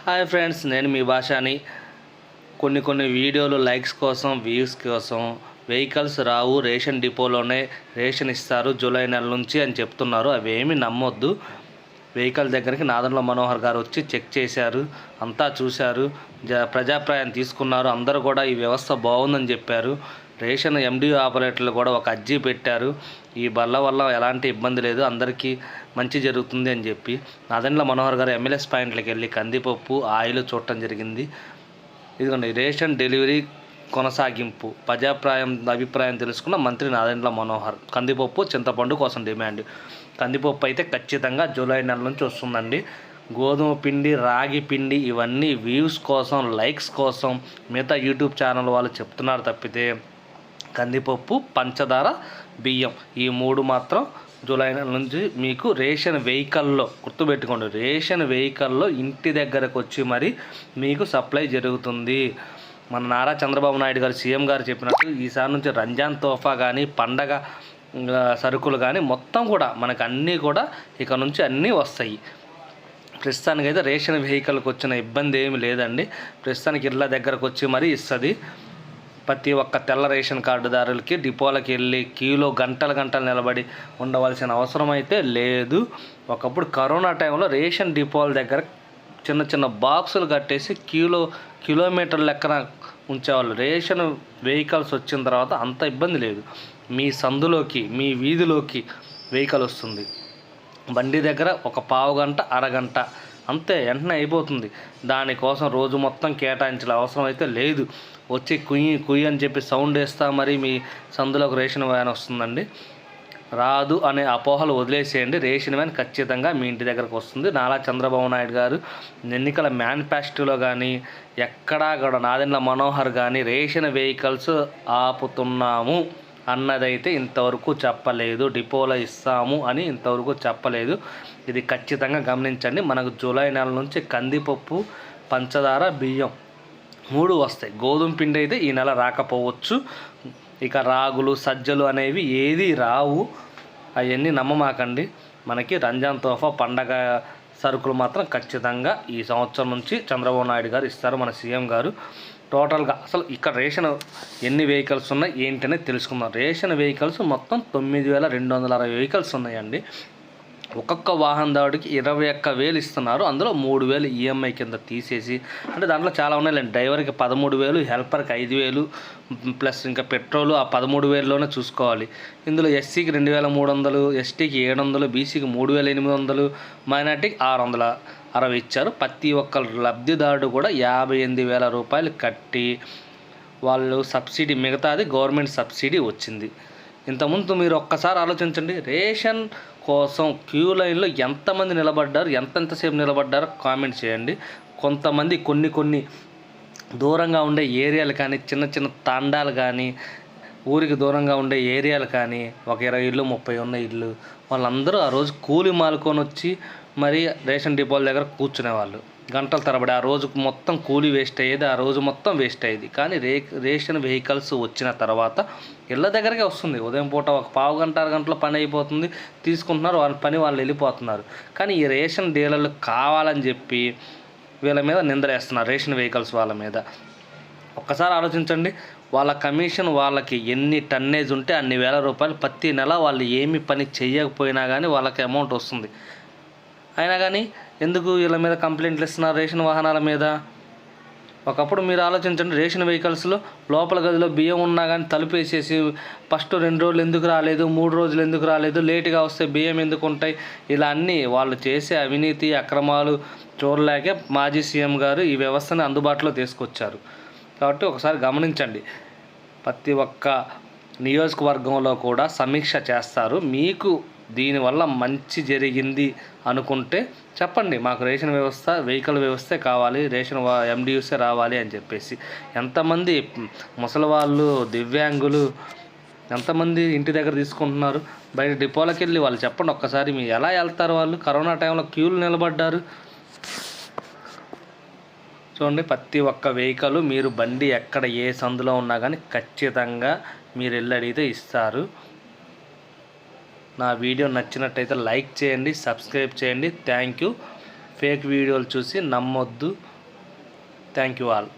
Hi friends, నేను మీ భాషని. కొన్ని వీడియోలు లైక్స్ కోసం, వ్యూస్ కోసం వెహికల్స్ రావు, రేషన్ డిపోలోనే రేషన్ ఇస్తారు జూలై నెల నుంచి అని చెప్తున్నారు. అవేమి నమ్మొద్దు. వెహికల్ దగ్గరికి నాదెండ్ల మనోహర్ గారు వచ్చి చెక్ చేశారు, అంతా చూశారు, ప్రజాప్రాయం తీసుకున్నారు. అందరూ కూడా ఈ వ్యవస్థ బాగుందని చెప్పారు. రేషన్ ఎండిఓ ఆపరేటర్లు కూడా ఒక అర్జీ పెట్టారు, ఈ బల్ల వల్ల ఎలాంటి ఇబ్బంది లేదు, అందరికీ మంచి జరుగుతుంది అని చెప్పి. నాదెండ్ల మనోహర్ గారు ఎమ్మెల్యేస్ పాయింట్లకు వెళ్ళి కందిపప్పు, ఆయిల్ చూడటం జరిగింది. ఇదిగోండి, రేషన్ డెలివరీ కొనసాగింపు, అభిప్రాయం తెలుసుకున్న మంత్రి నాదెండ్ల మనోహర్. కందిపప్పు, చింతపండు కోసం డిమాండ్. కందిపప్పు అయితే ఖచ్చితంగా జూలై నెల నుంచి వస్తుందండి. గోధుమ పిండి, రాగి పిండి ఇవన్నీ వ్యూస్ కోసం, లైక్స్ కోసం మిగతా యూట్యూబ్ ఛానల్ వాళ్ళు చెప్తున్నారు తప్పితే కందిపప్పు, పంచదార, బియ్యం ఈ మూడు మాత్రం జూలై నెల నుంచి మీకు రేషన్ వెహికల్లో, గుర్తుపెట్టుకోండి, రేషన్ వెహికల్లో ఇంటి దగ్గరకు వచ్చి మరి మీకు సప్లై జరుగుతుంది. మన నారా చంద్రబాబు నాయుడు గారు, సీఎం గారు చెప్పినట్టు ఈసారి నుంచి రంజాన్ తోఫా కానీ, పండగ సరుకులు కానీ మొత్తం కూడా మనకు అన్నీ కూడా ఇక నుంచి అన్నీ వస్తాయి. ప్రస్తుతానికైతే రేషన్ వెహికల్కి వచ్చిన ఇబ్బంది ఏమి లేదండి. ప్రస్తుతానికి ఇళ్ళ దగ్గరకు వచ్చి మరీ ఇస్తుంది. ప్రతి ఒక్క తెల్ల రేషన్ కార్డుదారులకి డిపోలకు వెళ్ళి క్యూలో గంటలు నిలబడి ఉండవలసిన అవసరం అయితే లేదు. ఒకప్పుడు కరోనా టైంలో రేషన్ డిపోల దగ్గర చిన్న బాక్సులు కట్టేసి కిలోమీటర్ లెక్కన ఉంచేవాళ్ళు. రేషన్ వెహికల్స్ వచ్చిన తర్వాత అంత ఇబ్బంది లేదు. మీ సందులోకి, మీ వీధిలోకి వెహికల్ వస్తుంది. బండి దగ్గర ఒక పావు గంట, అరగంట అంతే, వెంటనే అయిపోతుంది. దానికోసం రోజు మొత్తం కేటాయించాల అవసరం అయితే లేదు. వచ్చి కుయ్యి అని చెప్పి సౌండ్ వేస్తా మరి మీ సందులోకి రేషన్ వ్యాన్ వస్తుందండి. రాదు అనే అపోహలు వదిలేసేయండి. రేషన్ వ్యాన్ ఖచ్చితంగా మీ ఇంటి దగ్గరకు వస్తుంది. నారా చంద్రబాబు నాయుడు గారు ఎన్నికల మేనిఫెస్టోలో కానీ ఎక్కడా కూడా నాదెండ్ల మనోహర్ కానీ రేషన్ వెహికల్స్ ఆపుతున్నాము అన్నదైతే ఇంతవరకు చెప్పలేదు. డిపోలో ఇస్తాము అని ఇంతవరకు చెప్పలేదు. ఇది ఖచ్చితంగా గమనించండి. మనకు జూలై నెల నుంచి కందిపప్పు, పంచదార, బియ్యం మూడు వస్తాయి. గోధుమ పిండి అయితే ఈ నెల రాకపోవచ్చు. ఇక రాగులు, సజ్జలు అనేవి ఏది రావు. అవన్నీ నమ్మమాకండి. మనకి రంజాన్ తోఫా, పండగ సరుకులు మాత్రం ఖచ్చితంగా ఈ సంవత్సరం నుంచి చంద్రబాబు నాయుడు గారు ఇస్తారు, మన సీఎం గారు. టోటల్గా అసలు ఇక్కడ రేషన్ ఎన్ని వెహికల్స్ ఉన్నాయి ఏంటనే తెలుసుకుందాం. రేషన్ వెహికల్స్ మొత్తం 9,260 వెహికల్స్ ఉన్నాయండి. ఒక్కొక్క వాహనదారుడికి 21,000 ఇస్తున్నారు. అందులో 3,000 ఈఎంఐ కింద తీసేసి, అంటే దాంట్లో చాలా ఉన్నాయిలేండి. డ్రైవర్కి 13,000, హెల్పర్కి 5,000 ప్లస్ ఇంకా పెట్రోలు ఆ 13,000లోనే చూసుకోవాలి. ఇందులో ఎస్సీకి 2,300, ఎస్టీకి 700, బీసీకి 3,800, మైనార్టీకి 660 ఇచ్చారు. ప్రతి ఒక్క లబ్ధిదారుడు కూడా 58,000 రూపాయలు కట్టి వాళ్ళు సబ్సిడీ, మిగతాది గవర్నమెంట్ సబ్సిడీ వచ్చింది. ఇంతకుముందు మీరు ఒక్కసారి ఆలోచించండి, రేషన్ కోసం క్యూ లైన్లో ఎంతమంది నిలబడ్డారు, ఎంతసేపు నిలబడ్డారో కామెంట్ చేయండి. కొంతమంది కొన్ని దూరంగా ఉండే ఏరియాలు కానీ, చిన్న తాండాలు కానీ, ఊరికి దూరంగా ఉండే ఏరియాలు కానీ, ఒక 20 ఇళ్ళు, 30 ఉన్న ఇళ్ళు, వాళ్ళందరూ ఆ రోజు కూలి మాలుకొని వచ్చి మరి రేషన్ డిపోల దగ్గర కూర్చునేవాళ్ళు గంటల తరబడి. ఆ రోజు మొత్తం కూలీ వేస్ట్ అయ్యేది, ఆ రోజు మొత్తం వేస్ట్ అయ్యేది. కానీ రేషన్ వెహికల్స్ వచ్చిన తర్వాత ఇళ్ళ దగ్గరకే వస్తుంది. ఉదయం పూట ఒక పావు గంట, అరగంటలో పని అయిపోతుంది, తీసుకుంటున్నారు, వాళ్ళ పని వాళ్ళు వెళ్ళిపోతున్నారు. కానీ ఈ రేషన్ డీలర్లు కావాలని చెప్పి వీళ్ళ మీద నిందలేస్తున్నారు, రేషన్ వెహికల్స్ వాళ్ళ మీద. ఒక్కసారి ఆలోచించండి, వాళ్ళ కమిషన్ వాళ్ళకి ఎన్ని టన్నేజ్ ఉంటే అన్ని వేల రూపాయలు ప్రతి నెల వాళ్ళు ఏమి పని చేయకపోయినా కానీ వాళ్ళకి అమౌంట్ వస్తుంది. అయినా కానీ ఎందుకు వీళ్ళ మీద కంప్లైంట్లు ఇస్తున్నారు రేషన్ వాహనాల మీద? ఒకప్పుడు మీరు ఆలోచించండి, రేషన్ వెహికల్స్లో లోపల గదిలో బియ్యం ఉన్నా కానీ తలుపు వేసేసి ఫస్ట్ 2 రోజులు ఎందుకు రాలేదు, 3 రోజులు ఎందుకు రాలేదు, లేటుగా వస్తే బియ్యం ఎందుకు ఉంటాయి, ఇలా అన్నీ వాళ్ళు చేసే అవినీతి అక్రమాలు చూడలేకే మాజీ సీఎం గారు ఈ వ్యవస్థని అందుబాటులో తీసుకొచ్చారు. కాబట్టి ఒకసారి గమనించండి. ప్రతి ఒక్క నియోజకవర్గంలో కూడా సమీక్ష చేస్తారు. మీకు దీనివల్ల మంచి జరిగింది అనుకుంటే చెప్పండి, మాకు రేషన్ వ్యవస్థ, వెహికల్ వ్యవస్థే కావాలి, రేషన్ ఎండియూసే రావాలి అని చెప్పేసి. ఎంతమంది ముసలి వాళ్ళు, దివ్యాంగులు ఎంతమంది ఇంటి దగ్గర తీసుకుంటున్నారు, బయట డిపోలకు వెళ్ళి వాళ్ళు చెప్పండి ఒక్కసారి. మీరు ఎలా వెళ్తారు? వాళ్ళు కరోనా టైంలో క్యూలు నిలబడ్డారు. చూడండి, ప్రతి ఒక్క వెహికల్ మీరు బండి ఎక్కడ ఏ సందులో ఉన్నా కానీ ఖచ్చితంగా మీరు వెళ్ళి అడిగితే ఇస్తారు. నా వీడియో నచ్చినట్టయితే లైక్ చేయండి, సబ్స్క్రైబ్ చేయండి. Thank you. ఫేక్ వీడియోలు చూసి నమ్మొద్దు. Thank you all.